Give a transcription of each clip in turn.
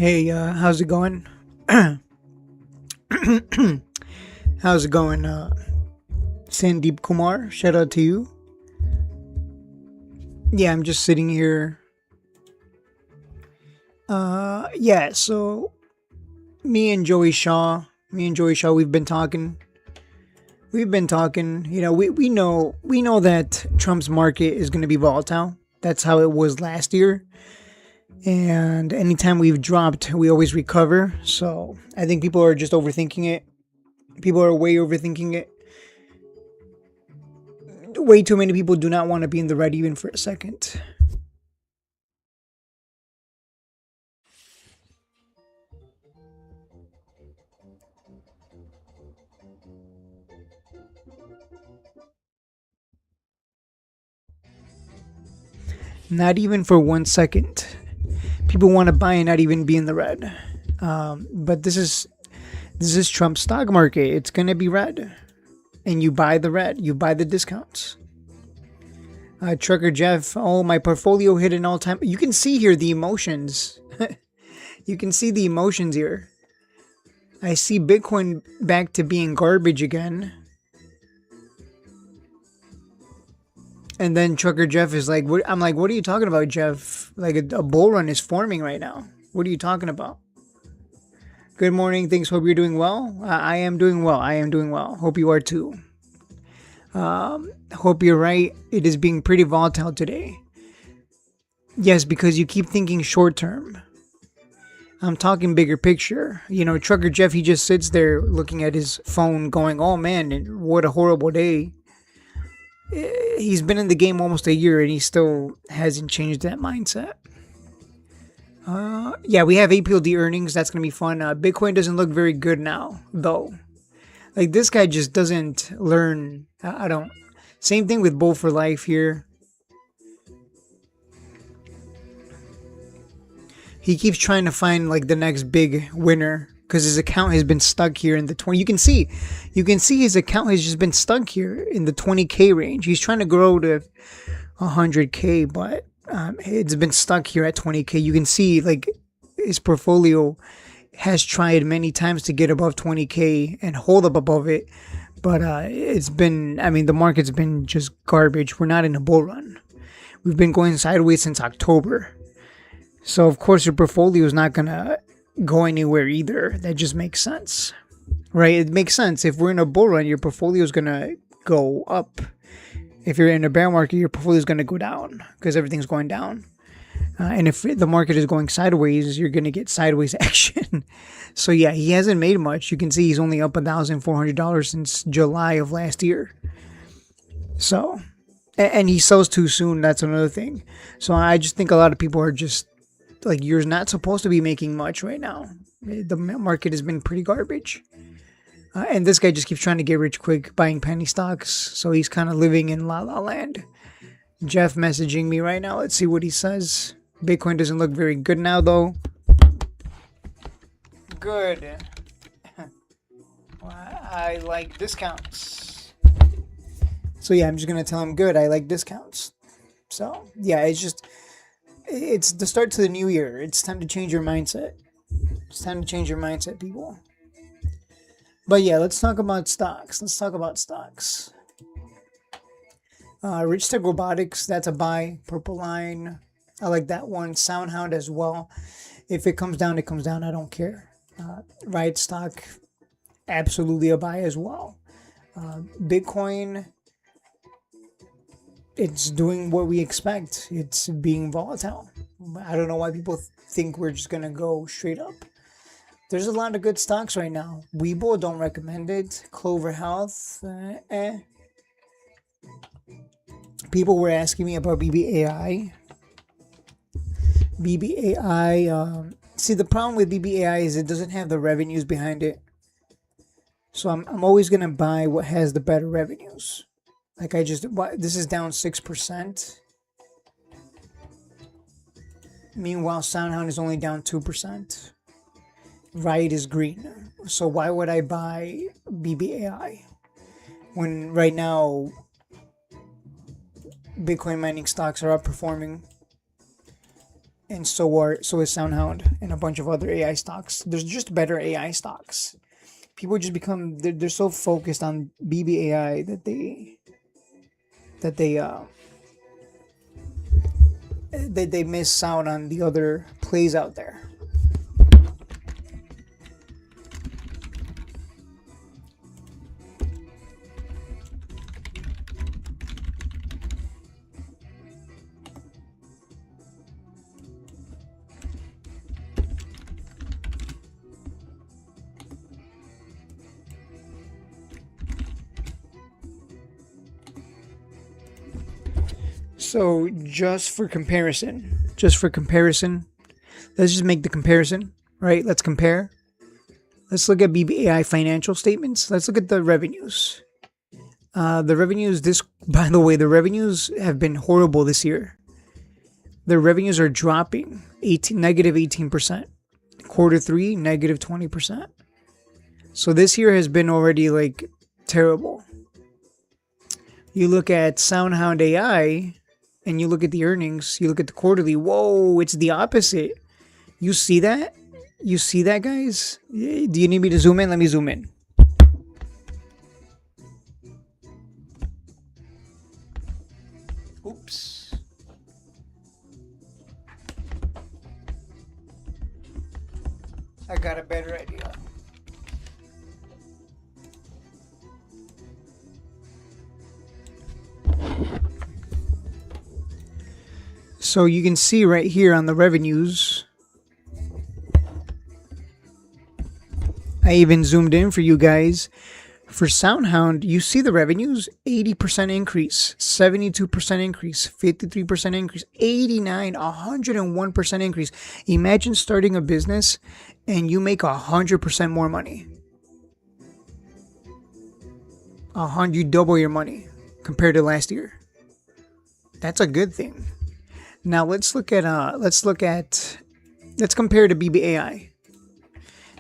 Hey, how's it going? How's it going, Sandeep Kumar? Shout out to you. Yeah, I'm just sitting here. Yeah, so me and Joey Shaw, we've been talking. We've been talking. We know that Trump's market is going to be volatile. That's how it was last year. And anytime we've dropped, we always recover. So I think people are just overthinking it. People are way overthinking it. Way too many people do not want to be in the red even for a second. Not even for 1 second. People want to buy and not even be in the red. But this is Trump's stock market. It's gonna be red, and you buy the red. You buy the discounts. Trucker Jeff, oh, my portfolio hit an all-time. You can see here the emotions. You can see the emotions here. I see Bitcoin back to being garbage again. And then Trucker Jeff is like, I'm like, what are you talking about, Jeff? Like a bull run is forming right now. What are you talking about? Good morning. Thanks. Hope you're doing well. I am doing well. I am doing well. Hope you are too. Hope you're right. It is being pretty volatile today. Yes, because you keep thinking short term. I'm talking bigger picture. Trucker Jeff, he just sits there looking at his phone going, oh man, what a horrible day. He's been in the game almost a year and he still hasn't changed that mindset. Yeah, we have APLD earnings. That's going to be fun. Bitcoin doesn't look very good now, though. Like, this guy just doesn't learn. I don't. Same thing with Bull for Life here. He keeps trying to find, like, the next big winner because his account has been stuck here in the 20. You can see his account has just been stuck here in the 20K range. He's trying to grow to 100K, but it's been stuck here at 20K. You can see, like, his portfolio has tried many times to get above 20K and hold up above it, but the market's been just garbage. We're not in a bull run. We've been going sideways since October. So, of course, your portfolio is not going to go anywhere either. That just makes sense, right? It makes sense. If we're in a bull run, your portfolio is going to go up. If you're in a bear market, your portfolio is going to go down because everything's going down. And if the market is going sideways, you're going to get sideways action. So, yeah, he hasn't made much. You can see he's only up $1,400 since July of last year. So, and he sells too soon. That's another thing. So, I just think a lot of people are just like, you're not supposed to be making much right now. The market has been pretty garbage. And this guy just keeps trying to get rich quick, buying penny stocks. So he's kind of living in la la land. Jeff messaging me right now. Let's see what he says. Bitcoin doesn't look very good now, though. Good. I like discounts. So yeah, I'm just going to tell him good. I like discounts. So yeah, it's the start to the new year. It's time to change your mindset. It's time to change your mindset, people. But yeah, let's talk about stocks. Rich Tech Robotics, that's a buy. Purple Line, I like that one. SoundHound as well. If it comes down, it comes down. I don't care. Riot Stock, absolutely a buy as well. Bitcoin, it's doing what we expect. It's being volatile. I don't know why people think we're just going to go straight up. There's a lot of good stocks right now. Webull, don't recommend it. Clover Health, People were asking me about BBAI. See, the problem with BBAI is it doesn't have the revenues behind it. So I'm always going to buy what has the better revenues. Like this is down 6%. Meanwhile, SoundHound is only down 2%. Riot is green. So why would I buy BBAI when right now Bitcoin mining stocks are outperforming and so is SoundHound and a bunch of other AI stocks. There's just better AI stocks. People just become they're so focused on BBAI that they miss out on the other plays out there. So just for comparison, let's just make the comparison, right? Let's compare. Let's look at BBAI financial statements. Let's look at the revenues. The revenues, by the way, the revenues have been horrible this year. The revenues are dropping negative 18%. Quarter three, negative 20%. So this year has been already like terrible. You look at SoundHound AI and you look at the earnings, you look at the quarterly, whoa, it's the opposite. You see that? You see that, guys? Do you need me to zoom in? Let me zoom in. Oops. I got a better idea. So you can see right here on the revenues, I even zoomed in for you guys. For SoundHound, you see the revenues, 80% increase, 72% increase, 53% increase, 89, 101% increase. Imagine starting a business and you make 100% more money. You double your money compared to last year. That's a good thing. Now let's compare to BBAI.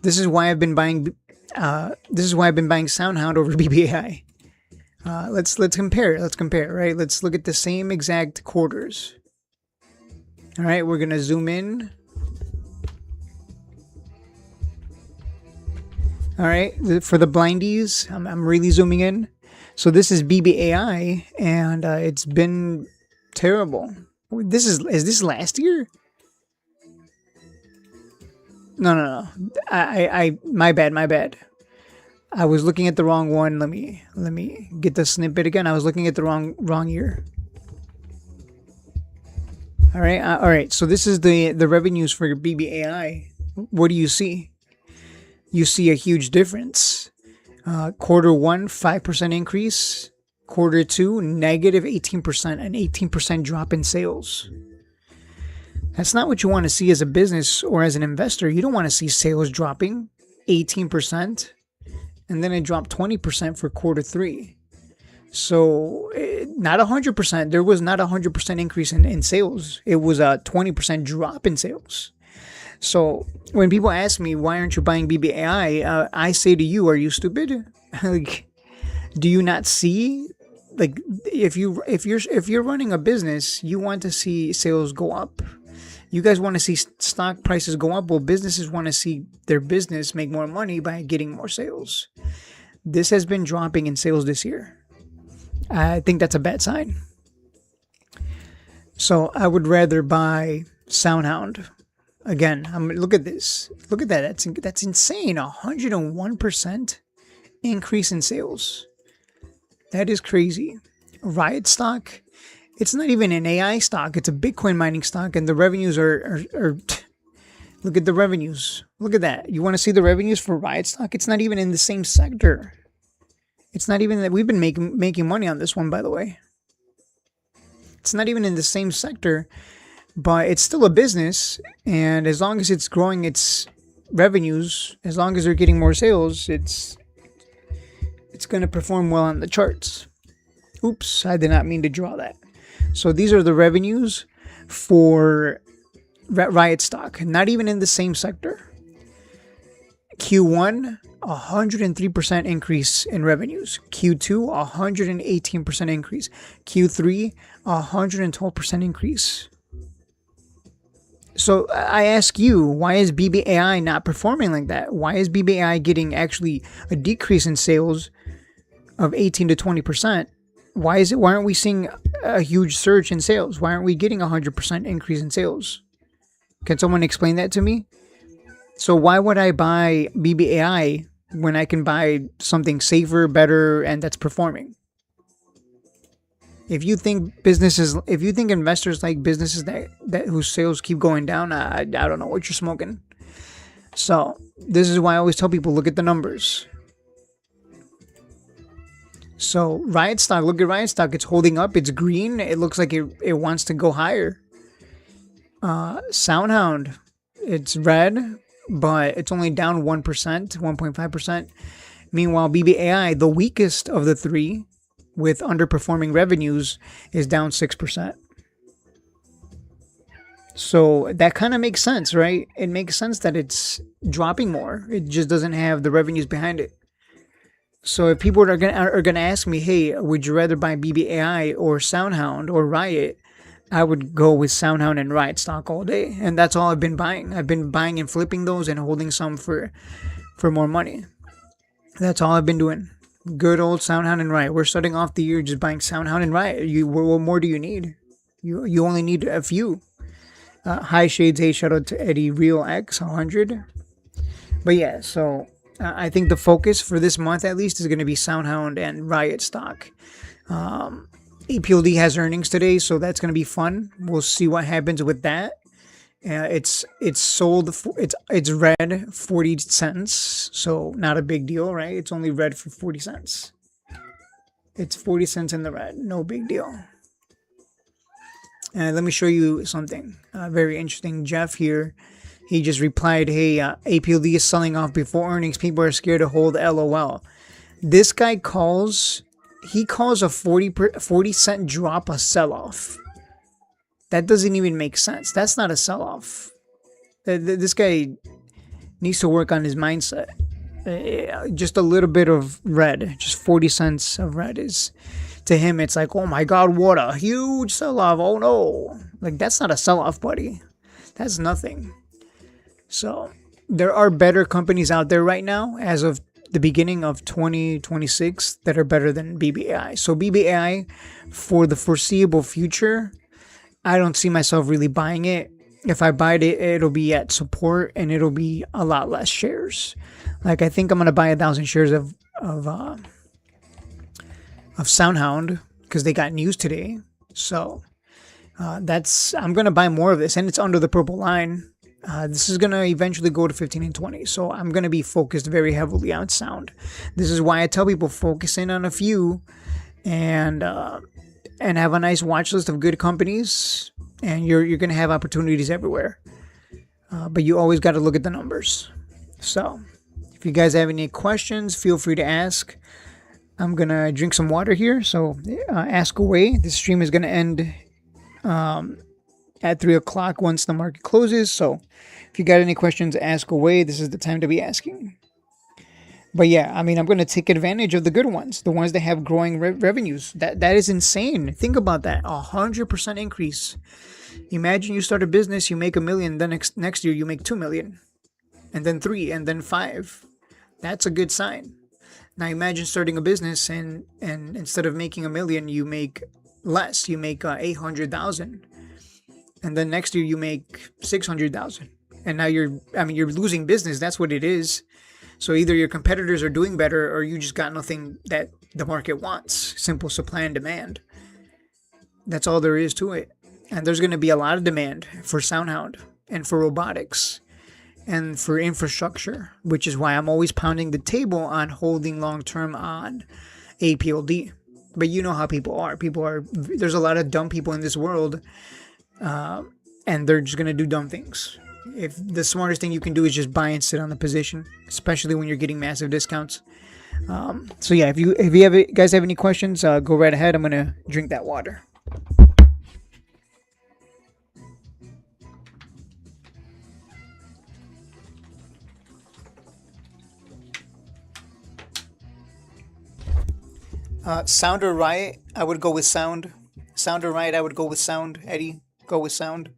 This is why I've been buying SoundHound over BBAI. Let's compare, right? Let's look at the same exact quarters. All right, we're gonna zoom in. All right, for the blindies, I'm really zooming in. So this is BBAI, and it's been terrible. Is this last year? No. I my bad. I was looking at the wrong one. Let me get the snippet again. I was looking at the wrong year. All right. So this is the revenues for your BBAI. What do you see? You see a huge difference. Quarter one, 5% increase. Quarter two, negative 18%, an 18% drop in sales. That's not what you want to see as a business or as an investor. You don't want to see sales dropping 18% and then it dropped 20% for quarter three. So not 100%. There was not 100% increase in sales. It was a 20% drop in sales. So when people ask me, why aren't you buying BBAI? I say to you, are you stupid? Like, do you not see? Like, if you're running a business, you want to see sales go up. You guys want to see stock prices go up. Well, businesses want to see their business make more money by getting more sales. This has been dropping in sales this year. I think that's a bad sign. So I would rather buy SoundHound. Again, look at this. Look at that. That's insane. 101% increase in sales. That is crazy. Riot stock, it's not even an AI stock. It's a Bitcoin mining stock, and the revenues are look at the revenues. Look at that. You want to see the revenues for Riot stock? It's not even in the same sector. It's not even that we've been making money on this one, by the way. It's not even in the same sector, but it's still a business, and as long as it's growing its revenues, as long as they're getting more sales, it's going to perform well on the charts. Oops, I did not mean to draw that. So these are the revenues for Riot stock, not even in the same sector. Q1, 103% increase in revenues. Q2, 118% increase. Q3, 112% increase. So I ask you, why is BBAI not performing like that? Why is BBAI getting actually a decrease in sales of 18 to 20%? Why is it? Why aren't we seeing a huge surge in sales? Why aren't we getting a 100% increase in sales? Can someone explain that to me? So why would I buy BBAI when I can buy something safer, better, and that's performing? If you think if you think investors like businesses that whose sales keep going down, I don't know what you're smoking. So this is why I always tell people, look at the numbers. So Riot Stock, look at Riot Stock. It's holding up. It's green. It looks like it wants to go higher. SoundHound, it's red, but it's only down 1%, 1.5%. Meanwhile, BBAI, the weakest of the three, with underperforming revenues, is down 6%. So that kind of makes sense, right? It makes sense that it's dropping more. It just doesn't have the revenues behind it. So if people are gonna ask me, hey, would you rather buy BBAI or SoundHound or Riot? I would go with SoundHound and Riot Stock all day, and that's all I've been buying. I've been buying and flipping those and holding some for more money. That's all I've been doing. Good old SoundHound and Riot. We're starting off the year just buying SoundHound and Riot. What more do you need? You only need a few. High Shades, hey, shout out to Eddie, Real X 100. But yeah, so I think the focus for this month at least is going to be SoundHound and Riot Stock. APLD has earnings today, so that's going to be fun. We'll see what happens with that. It's sold. It's red 40 cents, so not a big deal, right? It's only red for 40 cents. It's 40 cents in the red, no big deal. Let me show you something very interesting. Jeff here, he just replied, "Hey, APLD is selling off before earnings. People are scared to hold. LOL." This guy calls a 40 cent drop a sell-off. That doesn't even make sense. That's not a sell-off. This guy needs to work on his mindset. Just a little bit of red, just 40 cents of red is, to him, it's like, oh my God, what a huge sell-off. Oh no. Like, that's not a sell-off, buddy. That's nothing. So there are better companies out there right now as of the beginning of 2026 that are better than BBAI. So BBAI, for the foreseeable future, I don't see myself really buying it. If I buy it, it'll be at support and it'll be a lot less shares. Like, I think I'm gonna buy 1,000 shares of SoundHound because they got news today. So I'm gonna buy more of this, and it's under the purple line. This is going to eventually go to 15 and 20. So I'm going to be focused very heavily on sound. This is why I tell people focus in on a few and have a nice watch list of good companies, and you're going to have opportunities everywhere. But you always got to look at the numbers. So if you guys have any questions, feel free to ask. I'm going to drink some water here. So ask away. This stream is going to end at 3 o'clock once the market closes. So if you got any questions, ask away. This is the time to be asking. But yeah, I mean, I'm going to take advantage of the good ones, the ones that have growing revenues. That is insane. Think about that. 100% increase. Imagine you start a business, you make $1 million, then next year you make $2 million, and then 3, and then 5. That's a good sign. Now imagine starting a business and instead of making $1 million, you make less. You make 800,000. And then next year you make 600,000, and now you're losing business. That's what it is. So either your competitors are doing better, or you just got nothing that the market wants. Simple supply and demand. That's all there is to it. And there's going to be a lot of demand for SoundHound and for robotics and for infrastructure, which is why I'm always pounding the table on holding long term on APLD. But you know how people are. There's a lot of dumb people in this world. And they're just gonna do dumb things. If the smartest thing you can do is just buy and sit on the position, especially when you're getting massive discounts. So yeah, if you guys have any questions, go right ahead. I'm gonna drink that water. Sound or Riot? I would go with sound. Sound or Riot? I would go with sound. Eddie, go with sound.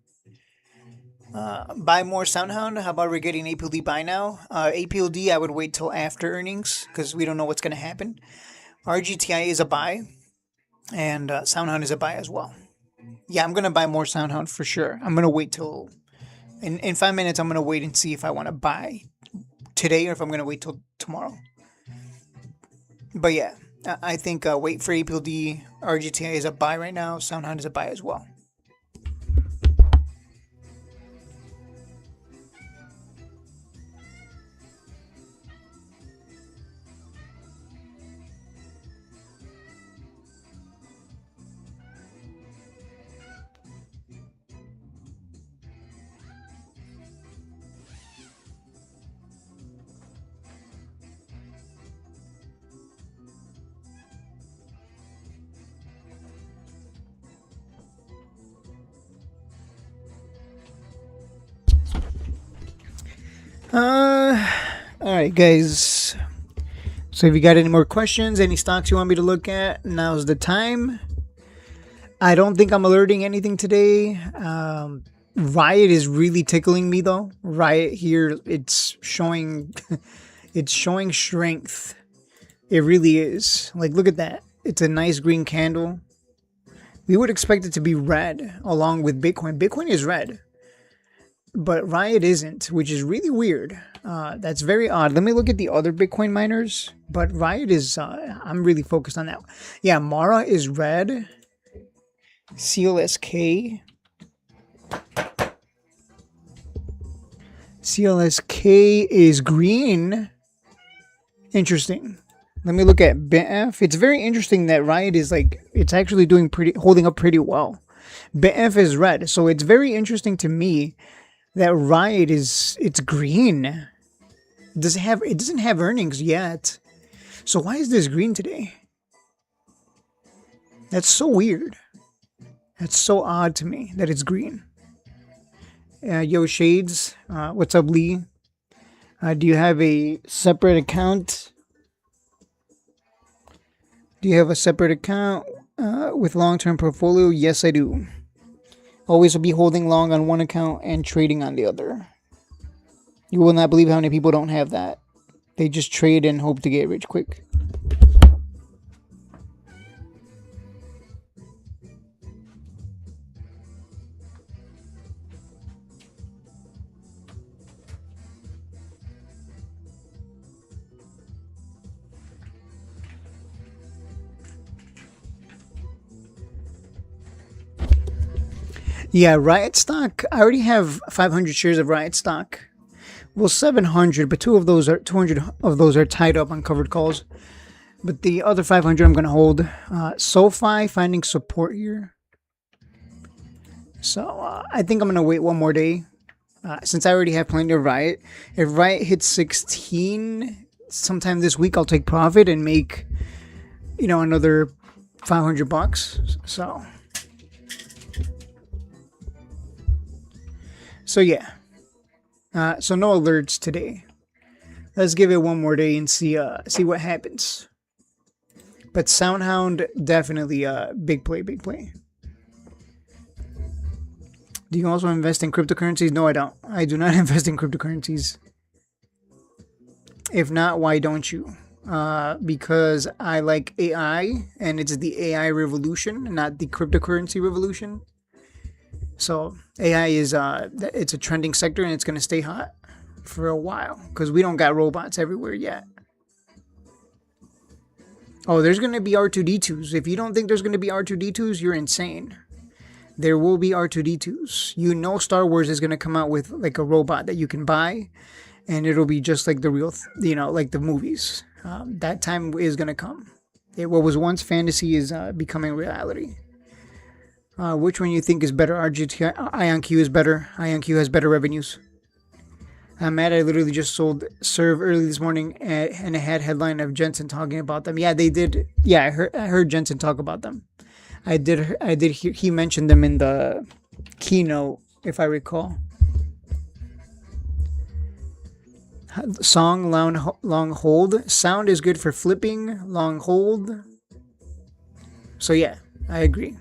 Buy more Soundhound. How about we're getting APLD buy now? APLD, I would wait till after earnings because we don't know what's going to happen. RGTI is a buy, and Soundhound is a buy as well. Yeah, I'm going to buy more Soundhound for sure. I'm going to wait till. In 5 minutes, I'm going to wait and see if I want to buy today or if I'm going to wait till tomorrow. But yeah, I think wait for APLD. RGTI is a buy right now. Soundhound is a buy as well. Uh, all right, guys. So if you got any more questions, any stocks you want me to look at, now's the time. I don't think I'm alerting anything today. Riot is really tickling me though. Riot here, it's showing, it's showing strength. It really is. Like, look at that. It's a nice green candle. We would expect it to be red along with Bitcoin. Bitcoin is red, but Riot isn't, which is really weird. That's very odd. Let me look at the other Bitcoin miners, but Riot is, I'm really focused on that. Yeah, Mara is red. CLSK. CLSK is green. Interesting. Let me look at BitF. It's very interesting that Riot is like, it's actually doing holding up pretty well. BitF is red. So it's very interesting to me that Riot it's green. It doesn't have earnings yet. So why is this green today? That's so weird. That's so odd to me that it's green. Yo, Shades. What's up, Lee? Do you have a separate account? Do you have a separate account with long-term portfolio? Yes, I do. Always will be holding long on one account and trading on the other. You will not believe how many people don't have that. They just trade and hope to get rich quick. Yeah, Riot stock. I already have 500 shares of Riot stock. Well, 700, but 200 of those are tied up on covered calls. But the other 500 I'm going to hold. SoFi finding support here. So I think I'm going to wait one more day. Since I already have plenty of Riot. If Riot hits 16 sometime this week, I'll take profit and make, another $500. So yeah. So no alerts today. Let's give it one more day and see what happens. But Soundhound, definitely big play, big play. Do you also invest in cryptocurrencies? No, I don't. I do not invest in cryptocurrencies. If not, why don't you? Because I like AI, and it's the AI revolution, not the cryptocurrency revolution. So AI is it's a trending sector, and it's going to stay hot for a while because we don't got robots everywhere yet. Oh, there's going to be R2D2s. If you don't think there's going to be R2D2s, you're insane. There will be R2D2s. Star Wars is going to come out with like a robot that you can buy, and it'll be just like the real, like the movies. That time is going to come. What was once fantasy is becoming reality. Which one you think is better? RGT IonQ is better. IonQ has better revenues. I'm mad I literally just sold Serve early this morning and it had headline of Jensen talking about them. Yeah, they did. Yeah, I heard Jensen talk about them. I did hear he mentioned them in the keynote, if I recall. Song long hold. Sound is good for flipping. Long hold. So yeah, I agree.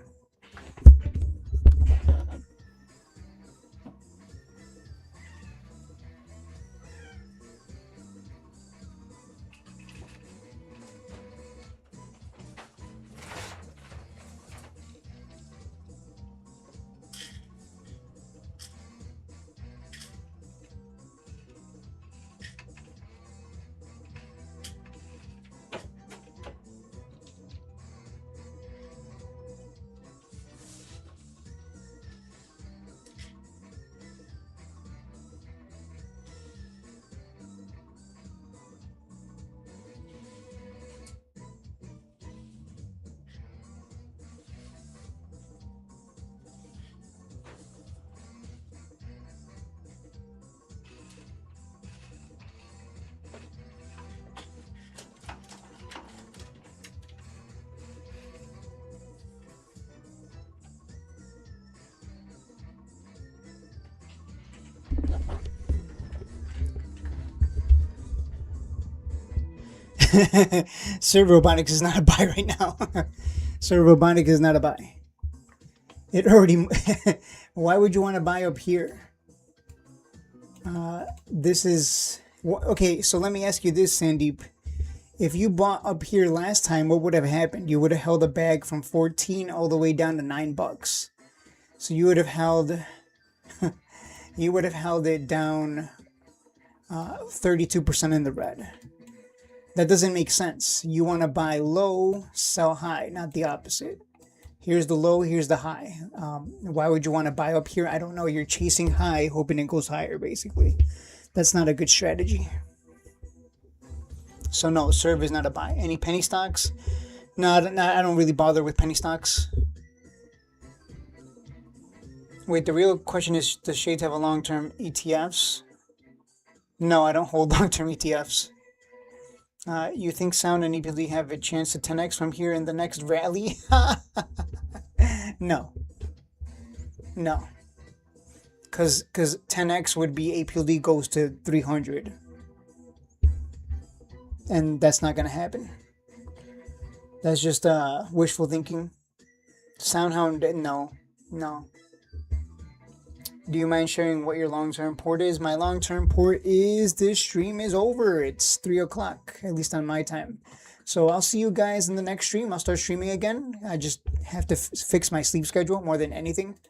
Serve Robotics is not a buy right now. Serve Robotics is not a buy. It already. Why would you want to buy up here? This is okay. So let me ask you this, Sandeep. If you bought up here last time, what would have happened? You would have held a bag from 14 all the way down to $9. So you would have held. You would have held it down 32% in the red. That doesn't make sense. You want to buy low, sell high, not the opposite. Here's the low, here's the high. Why would you want to buy up here? I don't know. You're chasing high, hoping it goes higher, basically. That's not a good strategy. So no, Serve is not a buy. Any penny stocks? No, I don't really bother with penny stocks. Wait, the real question is, does Shades have a long-term ETFs? No, I don't hold long-term ETFs. You think Sound and EPD have a chance to 10x from here in the next rally? No. No. Because 10x would be APLD goes to 300. And that's not going to happen. That's just wishful thinking. Soundhound, no. No. Do you mind sharing what your long-term port is? My long-term port is this stream is over. It's 3 o'clock, at least on my time. So I'll see you guys in the next stream. I'll start streaming again. I just have to fix my sleep schedule more than anything.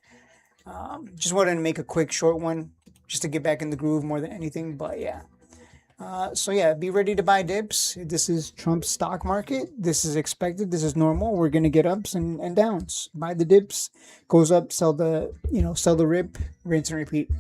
Just wanted to make a quick short one just to get back in the groove more than anything. But yeah. So yeah, be ready to buy dips. This is Trump's stock market. This is expected. This is normal. We're gonna get ups and downs. Buy the dips, goes up, sell the rip, rinse and repeat.